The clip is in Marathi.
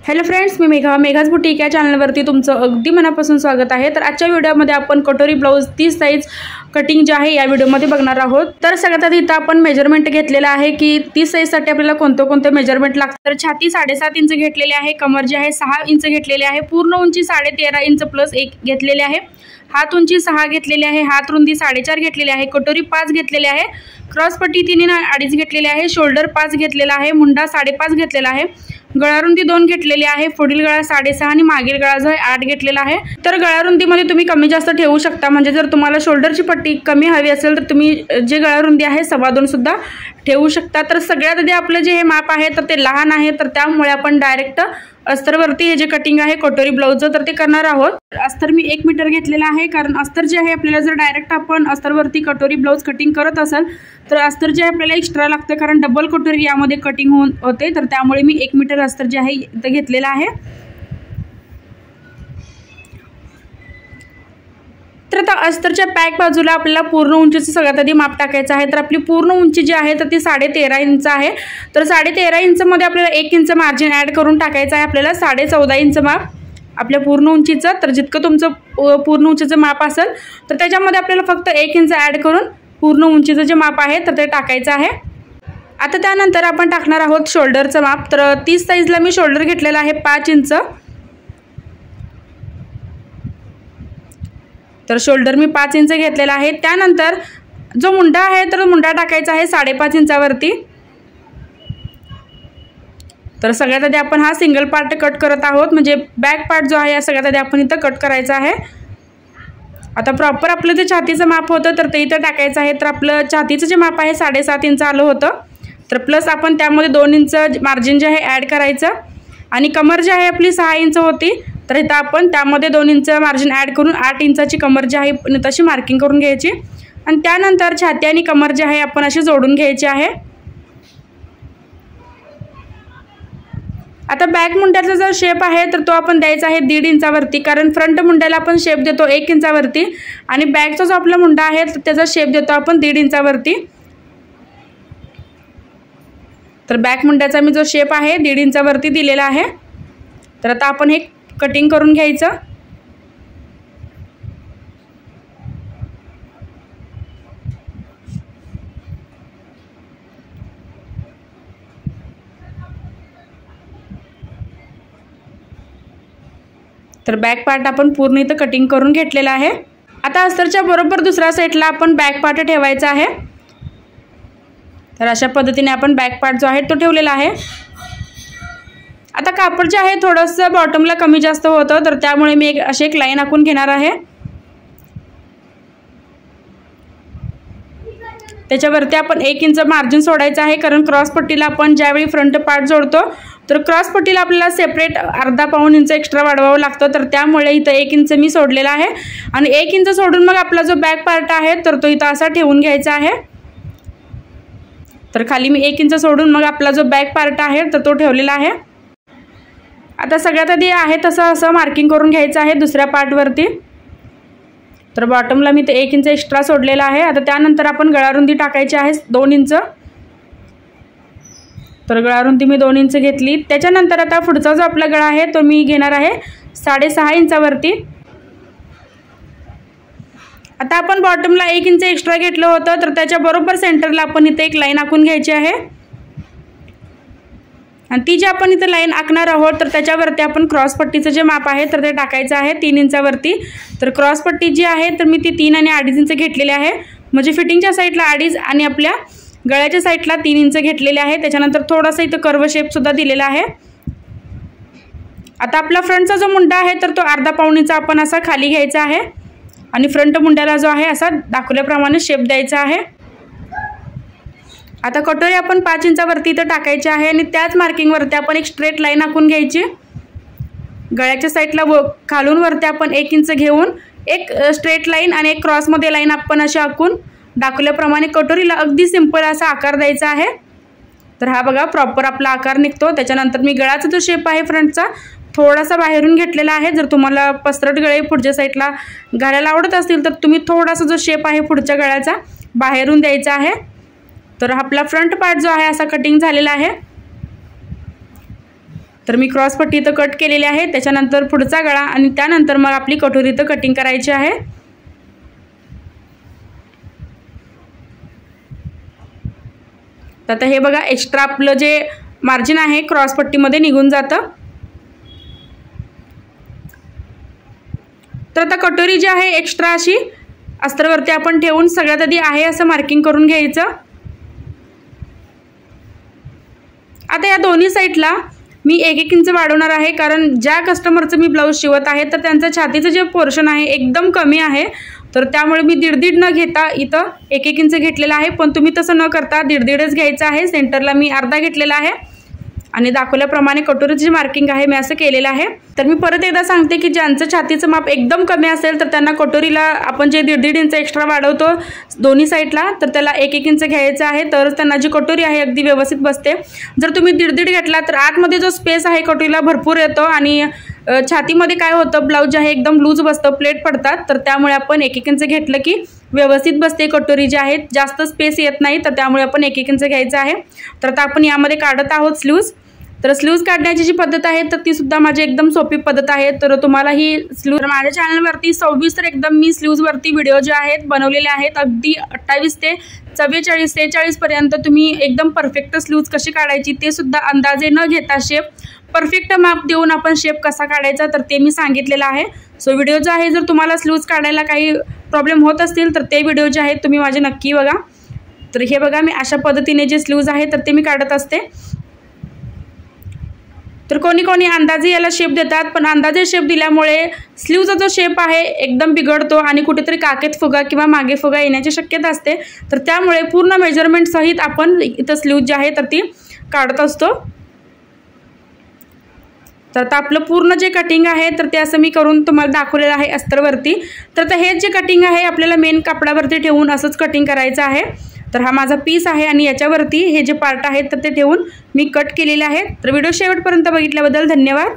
हॅलो फ्रेंड्स, मी मेघाज बुटीक या चॅनलवरती तुमचं अगदी मनापासून स्वागत आहे। तर आजच्या व्हिडिओमध्ये आपण कटोरी ब्लाउज 30 साइज कटिंग जे आहे या व्हिडिओमध्ये बघणार आहोत। तर सगळ्यात आधी इथं आपण मेजरमेंट घेतलेला आहे की 30 साइजसाठी आपल्याला कोणते मेजरमेंट लागतात। तर छाती 7.5 इंच घेतलेली आहे, कमर जे आहे 6 इंच घेतलेली आहे, पूर्ण उंची 13.5 इंच प्लस 1 घेतलेली आहे, हात उंची 6 घेतलेली आहे, हात रुंदी 4.5 घेतलेली आहे, कटोरी 5 घेतलेली आहे, क्रॉस पट्टी 3 आणि 2.5 घेतलेली आहे, शोल्डर 5 घेतलेला आहे, मुंडा 5.5 घेतलेला आहे, गळारुंदी 2 घेतलेली आहे, पुढील गळा 6.5 आणि मागील गळा जो आहे 8 घेतलेला आहे। तर गळारुंदीमध्ये तुम्ही कमी जास्त ठेवू शकता, म्हणजे जर तुम्हाला शोल्डरची पट्टी कमी हवी असेल तर तुम्ही जे गळारुंदी आहे 2.25 सुद्धा ठेवू शकता। तर सगळ्यात आधी आपलं जे हे माप आहे तर ते लहान आहे, तर त्यामुळे आपण डायरेक्ट अस्तरवरती हे जे कटिंग आहे कटोरी ब्लाउजचं तर ते करणार आहोत। अस्तर मी 1 मीटर घेतलेला आहे, कारण अस्तर जे आहे आपल्याला जर डायरेक्ट आपण अस्तरवरती कटोरी ब्लाउज कटिंग करत असेल तर अस्तर जे आपल्याला एक्स्ट्रा लागतं, कारण डबल कटोरी यामध्ये कटिंग होते। तर त्यामुळे मी 1 मीटर अस्तर जे आहे इथं घेतलेलं आहे। तर आता अस्तरच्या बॅक बाजूला आपल्याला पूर्ण उंचीचं सगळ्यात आधी माप टाकायचं आहे। तर आपली पूर्ण उंची जी आहे तर ती 13.5 इंच आहे। तर 13.5 इंचमध्ये आपल्याला 1 इंच मार्जिन ॲड करून टाकायचं आहे आपल्याला 14.5 इंच माप आपल्या पूर्ण उंचीचं। तर जितकं तुमचं पूर्ण उंचीचं माप असेल तर त्याच्यामध्ये आपल्याला फक्त 1 इंच ॲड करून पूर्ण उंचीचं जे माप आहे तर ते टाकायचं आहे। आता त्यानंतर आपण टाकणार आहोत शोल्डरचं माप। तर 30 साइजला मी शोल्डर घेतलेला आहे 5 इंच। तर शोल्डर मी 5 इंच घेतलेला आहे। त्यानंतर जो मुंडा आहे तर मुंडा टाकायचा आहे 5.5 इंचावरती। तर सगळ्यात आधी आपण हा सिंगल पार्ट कट करत आहोत, म्हणजे बॅक पार्ट जो आहे या सगळ्यात आधी आपण इथं कट करायचा आहे। आता प्रॉपर आपलं जे छातीचं माप होतं तर ते इथं टाकायचं आहे। तर आपलं छातीचं जे माप आहे 7.5 इंच आलं होतं, तर प्लस आपण त्यामध्ये 2 इंच मार्जिन जे आहे ॲड करायचं, आणि कमर जी आहे आपली 6 इंच होती तर इथं आपण त्यामध्ये 2 इंच मार्जिन ॲड करून 8 इंचाची कमर जी आहे तशी मार्किंग करून घ्यायची, आणि त्यानंतर छाती आणि कमर जी आहे आपण अशी जोडून घ्यायची आहे। आता बॅक मुंड्याचा जो शेप आहे तर तो आपण द्यायचा आहे 1.5 इंचावरती, कारण फ्रंट मुंड्याला आपण शेप देतो 1 इंचावरती, आणि बॅकचा जो आपला मुंडा आहे तर त्याचा शेप देतो आपण 1.5 इंचावरती। तर बॅक मुंड्याचा मी जो शेप आहे 1.5 इंचावरती दिलेला आहे। तर आता आपण हे कटिंग करून घ्यायचं। तर बॅक पार्ट आपण पूर्ण इथं कटिंग करून घेतलेला आहे। आता अस्तरच्या बरोबर दुसऱ्या साईडला आपण बॅक पार्ट ठेवायचा आहे। तर अशा पद्धतीने आपण बॅक पार्ट जो आहे तो ठेवलेला आहे। आता कापड जे आहे थोडंसं बॉटमला कमी जास्त होतं, तर त्यामुळे मी अशी एक लाईन आखून घेणार आहे। त्याच्यावरती आपण 1 इंच मार्जिन सोडायचं आहे, कारण क्रॉस पट्टीला आपण ज्यावेळी फ्रंट पार्ट जोडतो तर क्रॉस पट्टीला आपल्याला सेपरेट अर्धा पाऊण इंच एक्स्ट्रा वाढवावं लागतं। तर त्यामुळे इथं 1 इंच मी सोडलेला आहे, आणि 1 इंच सोडून मग आपला जो बॅक पार्ट आहे तर तो इथं असा ठेवून घ्यायचा आहे। तर खाली मी 1 इंच सोडून मग आपला जो बॅक पार्ट आहे तर तो ठेवलेला आहे। आता सगळ्यात आधी आहे तसं असं मार्किंग करून घ्यायचं आहे दुसऱ्या पार्टवरती। तर बॉटमला मी ते 1 इंच एक्स्ट्रा सोडलेला आहे। आता त्यानंतर आपण गळारुंदी टाकायची आहे 2 इंच। तर गळारुंदी मी 2 इंच घेतली। त्याच्यानंतर आता पुढचा जो आपला गळा आहे तो मी घेणार आहे 6.5 इंचावरती। आता आपण बॉटमला 1 इंच एक्स्ट्रा घेतलं होतं, तर त्याच्या बरोबर सेंटरला आपण इथे एक लाईन आखून घ्यायची आहे, आणि ती जी आपण इथे लाईन आखणार आहोत तर त्याच्यावरती आपण क्रॉस पट्टीचं जे माप आहे तर ते टाकायचं आहे 3 इंचावरती। तर क्रॉस पट्टी जी आहे तर मी ती 3 आणि 2.5 इंच घेतलेली आहे, म्हणजे फिटिंगच्या साईडला 2.5 आणि आपल्या गळ्याच्या साईडला 3 इंच घेतलेले आहे। त्याच्यानंतर थोडासा इथं कर्व शेप सुद्धा दिलेला आहे। आता आपला फ्रंटचा जो मुंडा आहे तर तो अर्धा पाऊण इंच आपण असा खाली घ्यायचा आहे, आणि फ्रंट मुंड्याला जो आहे असा दाखवल्याप्रमाणे शेप द्यायचा आहे। आता कटोरी आपण 5 इंचावरती इथं टाकायची आहे, आणि त्याच मार्किंगवरती आपण एक स्ट्रेट लाईन आखून घ्यायची। गळ्याच्या साईडला खालून वरती आपण 1 इंच घेऊन एक स्ट्रेट लाईन आणि एक क्रॉसमध्ये लाईन आपण अशी आखून दाखवल्याप्रमाणे कटोरीला अगदी सिंपल असा आकार द्यायचा आहे। तर हा बघा प्रॉपर आपला आकार निघतो। त्याच्यानंतर मी गळाचा जो शेप आहे फ्रंटचा थोडासा बाहेरून घेतलेला आहे। जर तुम्हाला पसरट गळे पुढच्या साईडला घालायला आवडत असतील तर तुम्ही थोडासा जो शेप आहे पुढच्या गळ्याचा बाहेरून द्यायचा आहे। तर आपला फ्रंट पार्ट जो आहे असा कटिंग झालेला आहे। तर मी क्रॉस पट्टी इथं कट केलेली आहे, त्याच्यानंतर पुढचा गळा आणि त्यानंतर मग आपली कटोरी इथं कटिंग करायची आहे। तर आता हे बघा एक्स्ट्रा आपलं जे मार्जिन आहे क्रॉस पट्टीमध्ये निघून जातं। तर आता कटोरी जी आहे एक्स्ट्रा अशी अस्तरवरती आपण ठेवून सगळ्यात आधी आहे असं मार्किंग करून घ्यायचं। आता या दोन्ही साईडला मी 1-1 इंच वाढवणार आहे, कारण ज्या कस्टमरचं मी ब्लाऊज शिवत आहे तर त्यांचं छातीचं जे पोर्शन आहे एकदम कमी आहे, तर त्यामुळे मी 1.5 न घेता इथं 1-1 इंच घेतलेला आहे। पण तुम्ही तसं न करता 1.5च घ्यायचं आहे। सेंटरला मी अर्धा घेतलेला आहे आणि दाखवल्याप्रमाणे कटोरीची मार्किंग आहे मी असं केलेलं आहे। तर मी परत एकदा सांगते की ज्यांचं छातीचं माप एकदम कमी असेल तर त्यांना कटोरीला आपण जे 1.5 इंच एक्स्ट्रा वाढवतो दोन्ही साईडला, तर त्याला 1-1 इंच घ्यायचं आहे, तरच त्यांना जी कटोरी आहे अगदी व्यवस्थित बसते। जर तुम्ही 1.5 घेतला तर आतमध्ये जो स्पेस आहे कटोरीला भरपूर येतो आणि छातीमध्ये काय होतं ब्लाऊज जे आहे एकदम लूज बसतं, प्लेट पडतात, तर त्यामुळे आपण 1-1 इंच घेतलं की व्यवस्थित बसते कटोरी जी आहे, जास्त स्पेस येत नाही, तर त्यामुळे आपण 1-1 इंच घ्यायचं आहे। तर आता आपण यामध्ये काढत आहोत स्लीव्ज। तर स्लीव्ज काढण्याची जी पद्धत आहे तर ती सुद्धा माझी एकदम सोपी पद्धत आहे। तर तुम्हाला ही स्लीव्ज माझ्या चॅनलवरती 26 तर एकदम मी स्लीव्जवरती व्हिडिओ जे आहेत बनवलेले आहेत, अगदी 28 ते 44 43 पर्यंत तुम्ही एकदम परफेक्ट स्लीव्ज कशी काढायची ते सुद्धा अंदाजे न घेता शेप परफेक्ट माप देऊन आपण शेप कसा काढायचा तर ते मी सांगितलेलं आहे। सो व्हिडिओ जो आहे जर तुम्हाला स्लीव्ज काढायला काही प्रॉब्लेम होत असतील तर ते व्हिडिओ जे आहेत तुम्ही माझे नक्की बघा। तर हे बघा मी अशा पद्धतीने जे स्लीव्ज आहे तर ते मी काढत असते। तर कोणी कोणी अंदाजे याला शेप देतात, पण अंदाजे शेप दिल्यामुळे स्लीवचा जो शेप आहे एकदम बिघडतो आणि कुठेतरी काकेत फुगा किंवा मागे फुगा येण्याची शक्यता असते, तर त्यामुळे पूर्ण मेजरमेंट सहित आपण इथं स्लीव जी आहे तर ती काढत असतो। तर आता आपलं पूर्ण जे कटिंग आहे तर ते असं मी करून तुम्हाला दाखवलेलं आहे अस्तरवरती। तर आता हे जे कटिंग आहे आपल्याला मेन कापडावरती ठेवून असंच कटिंग करायचं आहे। तर हा माझा पीस आहे आणि याच्यावरती हे जे पार्ट आहेत तर ते ठेवून मी कट केलेले आहे। तर व्हिडिओ शेवटपर्यंत बघितल्याबद्दल धन्यवाद।